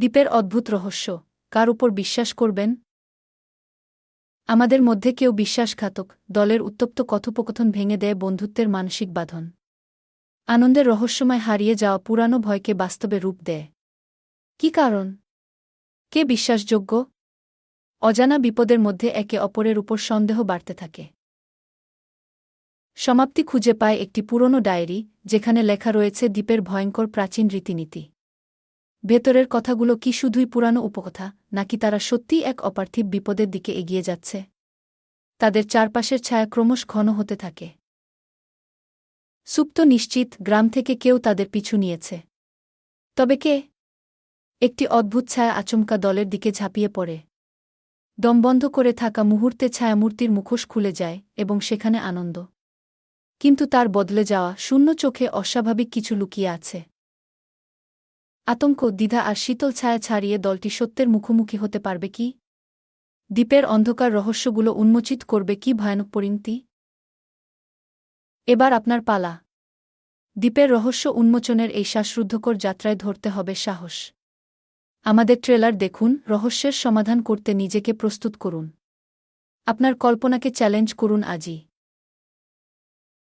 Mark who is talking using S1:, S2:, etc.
S1: দ্বীপের অদ্ভুত রহস্য, কার উপর বিশ্বাস করবেন? আমাদের মধ্যে কেউ বিশ্বাসঘাতক, দলের উত্তপ্ত কথোপকথন ভেঙে দেয় বন্ধুত্বের মানসিক বাঁধন। আনন্দের রহস্যময় হারিয়ে যাওয়া পুরানো ভয়কে বাস্তবে রূপ দেয়। কি কারণ? কে বিশ্বাসযোগ্য? অজানা বিপদের মধ্যে একে অপরের উপর সন্দেহ বাড়তে থাকে। সমাপ্তি খুঁজে পায় একটি পুরনো ডায়েরি, যেখানে লেখা রয়েছে দ্বীপের ভয়ঙ্কর প্রাচীন রীতিনীতি। ভেতরের কথাগুলো কি শুধুই পুরানো উপকথা, নাকি তারা সত্যিই এক অপার্থিব বিপদের দিকে এগিয়ে যাচ্ছে? তাদের চারপাশের ছায়া ক্রমশ ঘন হতে থাকে। সুপ্ত নিশ্চিত গ্রাম থেকে কেউ তাদের পিছু নিয়েছে। তবে কে? একটি অদ্ভুত ছায়া আচমকা দলের দিকে ঝাঁপিয়ে পড়ে। দমবন্ধ করে থাকা মুহূর্তে ছায়ামূর্তির মুখোশ খুলে যায় এবং সেখানে আনন্দ। কিন্তু তার বদলে যাওয়া শূন্য চোখে অস্বাভাবিক কিছু লুকিয়ে আছে। আতঙ্ক, দ্বিধা আর শীতল ছায়া ছাড়িয়ে দলটি সত্যের মুখোমুখি হতে পারবে কি? দ্বীপের অন্ধকার রহস্যগুলো উন্মোচিত করবে কি ভয়ানক পরিণতি? এবার আপনার পালা। দ্বীপের রহস্য উন্মোচনের এই শ্বাসরুদ্ধকর যাত্রায় ধরতে হবে সাহস। আমাদের ট্রেলার দেখুন, রহস্যের সমাধান করতে নিজেকে প্রস্তুত করুন। আপনার কল্পনাকে চ্যালেঞ্জ করুন আজই।